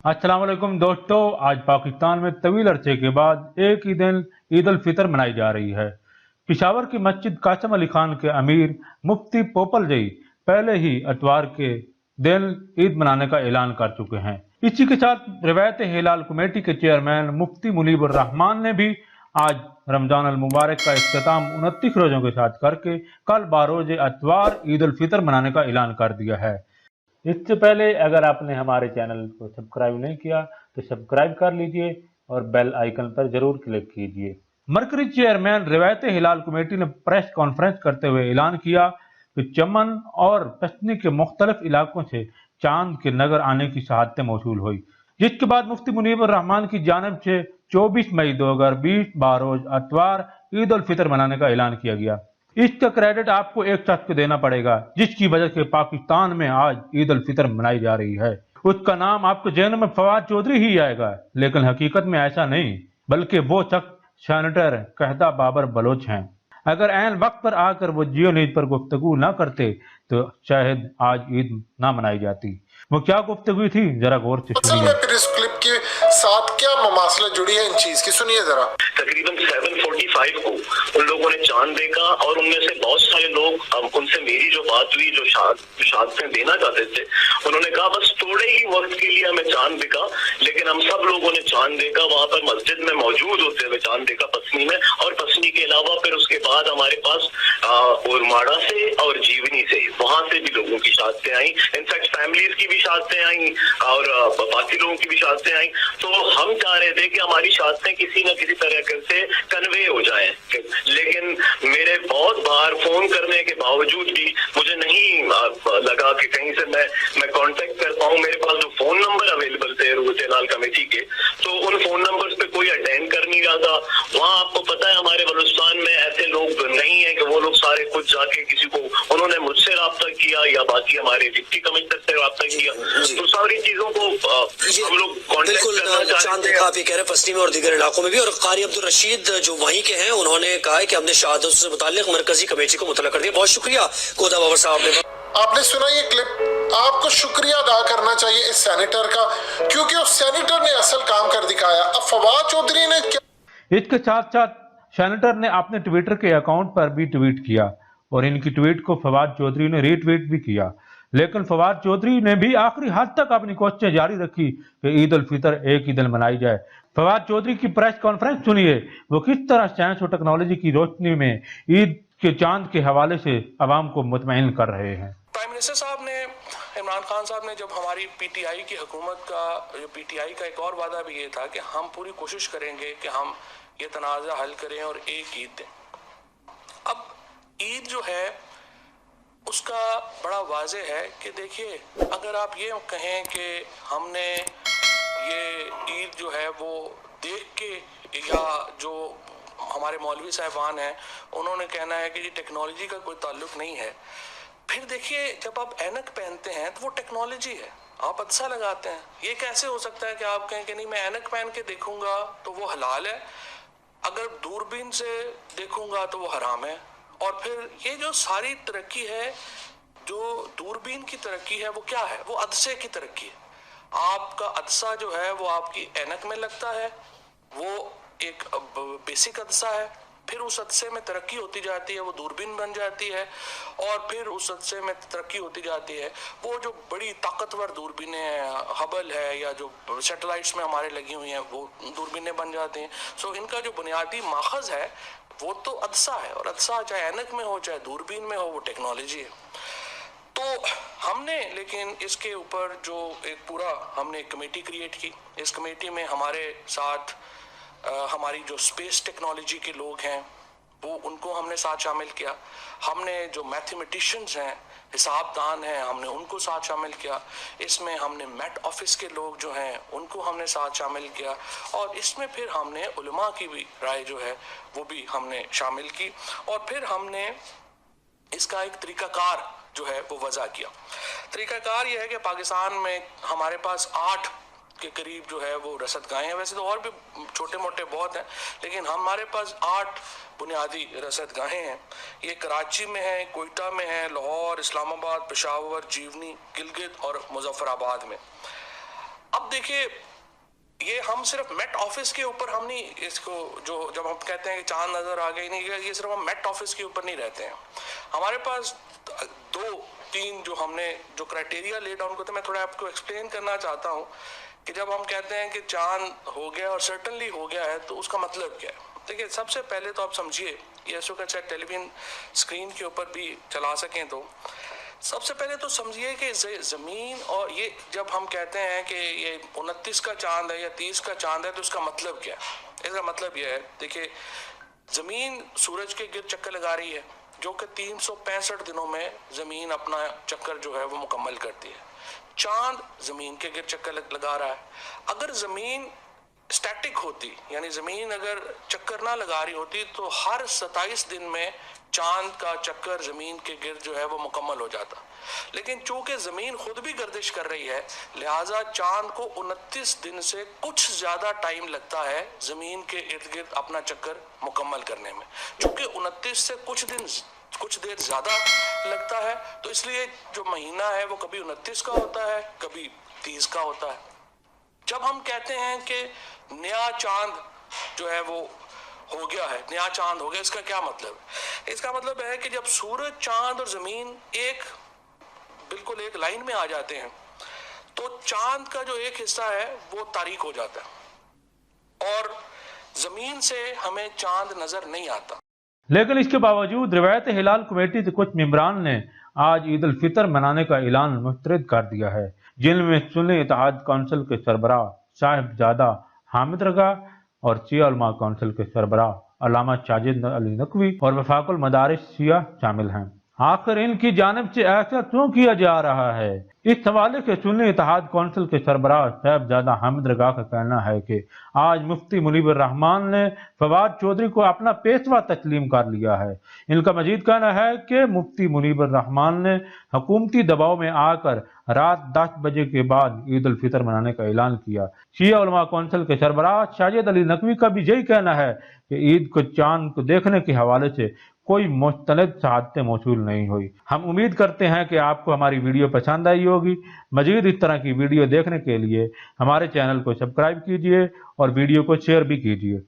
अस्सलाम वालेकुम दोस्तों, आज पाकिस्तान में तवील अरसे के बाद एक ही दिन ईद उल फितर मनाई जा रही है। पिशावर की मस्जिद कासिम अली खान के अमीर मुफ्ती पोपल जई पहले ही इतवार के दिन ईद मनाने का ऐलान कर चुके हैं। इसी के साथ रिवायत हिलाल कमेटी के चेयरमैन मुफ्ती मुनीबुर रहमान ने भी आज रमजान अल मुबारक का इख्तिताम 29 रोजों के साथ करके कल 12 रोजे इतवार ईद उल फितर मनाने का ऐलान कर दिया है। इससे पहले अगर आपने हमारे चैनल को सब्सक्राइब नहीं किया तो सब्सक्राइब कर लीजिए और बेल आइकन पर जरूर क्लिक कीजिए। मरकजी चेयरमैन रिवायत हिलाल कमेटी ने प्रेस कॉन्फ्रेंस करते हुए ऐलान किया कि चमन और पश्तनी के मुख्तलिफ इलाकों से चांद के नगर आने की शहादतें मौसूल हुई, जिसके बाद मुफ्ती मुनीबुर रहमान की जानिब से 24 मई 2020 बारोज अतवार ईद उल फितर मनाने का ऐलान किया गया। इसका क्रेडिट आपको एक शख्स को देना पड़ेगा जिसकी वजह से पाकिस्तान में आज ईद उल फितर मनाई जा रही है। उसका नाम आपके जहन में फवाद चौधरी ही आएगा, लेकिन हकीकत में ऐसा नहीं, बल्कि वो शख्स सेनेटर कहता बाबर बलोच हैं। अगर ऐन वक्त पर आकर वो जियो न्यूज पर गुफ्तगू ना करते तो शायद आज ईद ना मनाई जाती। वो क्या गुफ्तगू थी, जरा गौर से सुनिए। फिर इस क्लिप के साथ क्या ममासला जुड़ी है इन चीज की, सुनिए जरा। तकरीबन 7:45 को उन लोगों ने चांद देखा और उनमें से बहुत सारे लोग, उनसे मेरी जो बात हुई, जो शहादतें देना चाहते थे, उन्होंने कहा बस थोड़े ही वक्त के लिए हमें चांद दिखा, लेकिन हम सब लोगों ने चांद देखा। वहां पर मस्जिद में मौजूद होते हुए चांद देखा पसनी में, और पसनी के अलावा फिर उसके बाद हमारे पास उरमाड़ा से और जीवनी से, वहां से भी लोगों की शहादतें आई। इनफैक्ट फैमिलीज की भी शहादतें आई और बाकी लोगों की भी शहादतें आई। तो हम चाह रहे थे कि हमारी शहादतें किसी न किसी तरह से कन्वे हो जाएं, लेकिन मेरे बहुत बार फोन करने के बावजूद भी मुझे नहीं लगा कि कहीं से मैं कांटेक्ट कर पाऊं। मेरे पास जो फोन नंबर अवेलेबल थे रिवायत हिलाल कमेटी के, तो उन फोन नंबर्स पे कोई अटेंड कर नहीं रहा था। वहाँ आपको पता है हमारे बलूचिस्तान में ऐसे लोग नहीं है कि वो लोग सारे खुद जाके किसी को, उन्होंने मुझसे राब्ता किया या बाकी हमारे डिप्टी कमिश्नर से राब्ता किया, तो सारी चीजों को हम लोग कांटेक्ट करना चाहते हैं। आप ये कह रहे हैं पश्चिमी में और दीगर इलाकों में भी, और कारी अब्दुल रशीद जो वहीं के हैं उन्होंने कहा है कि हमने शहादत से मुताल्लिक मरकजी कमेटी को मुतला कर दिया। बहुत शुक्रिया कोदा बाबर साहब ने। आपने सुना ये क्लिप, आपको शुक्रिया अदा करना चाहिए इस सेनेटर का, क्योंकि उस सेनेटर ने असल काम कर दिखाया। अब फवाद चौधरी ने क्या, इसके साथ साथ सेनेटर ने अपने ट्विटर के अकाउंट पर भी ट्वीट किया और इनकी ट्वीट को फवाद चौधरी ने रीट्वीट भी किया, लेकिन फवाद चौधरी ने भी आखिरी हद तक अपनी कोशिशें जारी रखी कि ईद उल फितर एक ही दिन मनाई जाए। फवाद चौधरी की प्रेस कॉन्फ्रेंस सुनिए, वो किस तरह साइंस और टेक्नोलॉजी की रोशनी में ईद के चांद के हवाले से अवाम को मुतमईन कर रहे हैं। प्राइम मिनिस्टर साहब ने, इमरान खान साहब ने, जब हमारी पीटीआई की हुकूमत का, जो पीटीआई का एक और वादा भी ये था कि हम पूरी कोशिश करेंगे कि हम ये तनाज़ा हल करें और एक ईद दें। अब ईद जो है उसका बड़ा वाज़े है कि देखिए, अगर आप ये कहें कि हमने ये ईद जो है वो देख के, या जो हमारे मौलवी साहिबान हैं उन्होंने कहना है कि ये टेक्नोलॉजी का कोई ताल्लुक नहीं है, फिर देखिए जब आप ऐनक पहनते हैं तो वो टेक्नोलॉजी है, आप अदसा लगाते हैं। ये कैसे हो सकता है कि आप कहें कि नहीं मैं ऐनक पहन के देखूंगा तो वो हलाल है, अगर दूरबीन से देखूंगा तो वो हराम है। और फिर ये जो सारी तरक्की है, जो दूरबीन की तरक्की है, वो क्या है? वो अदसे की तरक्की है। आपका अदसा जो है वो आपकी ऐनक में लगता है, वो एक बेसिक अदसा है, फिर उस अदसे में तरक्की होती जाती है, वो दूरबीन बन जाती है, और फिर उस अदसे में तरक्की होती जाती है, वो जो बड़ी ताकतवर दूरबीनें हैं, हबल है या जो सैटेलाइट्स में हमारे लगी हुई हैं, वो दूरबीनें बन जाती हैं। सो इनका जो बुनियादी माखज़ है वो तो अदसा है, और अदसा चाहे ऐनक में हो चाहे दूरबीन में हो, वो टेक्नोलॉजी है। तो हमने लेकिन इसके ऊपर जो एक पूरा हमने एक कमेटी क्रिएट की, इस कमेटी में हमारे साथ हमारी जो स्पेस टेक्नोलॉजी के लोग हैं वो, उनको हमने साथ शामिल किया। हमने जो मैथमेटिशियंस हैं, हिसाबदान हैं, हमने उनको साथ शामिल किया। इसमें हमने मेट ऑफिस के लोग जो हैं उनको हमने साथ शामिल किया, और इसमें फिर हमने उलमा की भी राय जो है वो भी हमने शामिल की, और फिर हमने इसका एक तरीकाकार जो है वो वज़ा किया। तरीकाकार ये है कि पाकिस्तान में हमारे पास 8 के करीब जो है वो रसदगाहें हैं, वैसे तो और भी छोटे मोटे बहुत हैं, लेकिन हमारे पास 8 बुनियादी रसदगाहें हैं। ये कराची में है, कोयटा में है, लाहौर, इस्लामाबाद, पेशावर, जीवनी, गिलगित और मुजफ्फराबाद में। अब देखिए, ये हम सिर्फ मेट ऑफिस के ऊपर हम नहीं इसको, जो जब हम कहते हैं कि चांद नजर आ गई, नहीं, ये सिर्फ हम मेट ऑफिस के ऊपर नहीं रहते हैं। हमारे पास 2-3 जो हमने जो क्राइटेरिया ले डाउन करते, मैं थोड़ा आपको एक्सप्लेन करना चाहता हूँ कि जब हम कहते हैं कि चांद हो गया और सर्टनली हो गया है, तो उसका मतलब क्या है। देखिए, सबसे पहले तो आप समझिए, ये इसको शायद टेलीविजन स्क्रीन के ऊपर भी चला सकें, तो सबसे पहले तो समझिए कि ज़मीन, और ये जब हम कहते हैं कि ये 29 का चांद है या 30 का चांद है, तो इसका मतलब क्या है। इसका मतलब यह है, देखिए, ज़मीन सूरज के गिर्द चक्कर लगा रही है, जो कि 365 दिनों में ज़मीन अपना चक्कर जो है वो मुकम्मल करती है। चांद ज़मीन के गिर्द चक्कर लगा रहा है। अगर ज़मीन स्टैटिक होती, यानी ज़मीन अगर चक्कर ना लगा रही होती, तो हर 27 दिन में चांद का चक्कर ज़मीन के गिर्द जो है वो मुकम्मल हो जाता। लेकिन चूंकि ज़मीन खुद भी गर्दिश कर रही है, लिहाजा चांद को 29 दिन से कुछ ज़्यादा टाइम लगता है ज़मीन के इर्द गिर्द अपना चक्कर मुकम्मल करने में। चूंकि 29 से कुछ देर ज़्यादा लगता है, तो इसलिए जो महीना है वो कभी 29 का होता है, कभी 30 का होता है। जब हम कहते हैं कि नया चांद जो है वो हो गया है, नया चांद हो गया, इसका क्या मतलब है। इसका मतलब है कि जब सूरज, चांद और ज़मीन बिल्कुल एक लाइन में आ जाते हैं, तो चांद का जो एक हिस्सा है वो तारीक हो जाता है और ज़मीन से हमें चांद नजर नहीं आता। लेकिन इसके बावजूद रिवायत हिलाल कमेटी के कुछ मेंबरान ने आज ईद उल फितर मनाने का ऐलान मुस्तरद कर दिया है, जिनमें सुन्नी इत्तेहाद काउंसिल के सरबराह साहिबजादा हामिद रजा और शिया उलमा काउंसिल के सरबराह अल्लामा साजिद अली नकवी और वफाकुल मदारिस शिया शामिल हैं। आखिर इनकी जानिब से ऐसा क्यों किया जा रहा है। इस हवाले से सुन्नी इत्तेहाद काउंसिल के सरबराह साहिबजादा हामिद रजा का कहना है कि आज मुफ्ती मुनीबर रहमान ने फवाद चौधरी को अपना पेशवा तस्लीम कर लिया है। इनका मजीद कहना है कि मुफ्ती मुनीबर रहमान ने हुकूमती दबाव में आकर रात 10 बजे के बाद ईद उल फितर मनाने का ऐलान किया। शिया उलमा काउंसिल के सरबराह साजिद अली नकवी का भी यही कहना है कि ईद को चांद को देखने के हवाले से कोई मुस्तनद शहादतें मौसूल नहीं हुई। हम उम्मीद करते हैं कि आपको हमारी वीडियो पसंद आई होगी। मजीद इस तरह की वीडियो देखने के लिए हमारे चैनल को सब्सक्राइब कीजिए और वीडियो को शेयर भी कीजिए।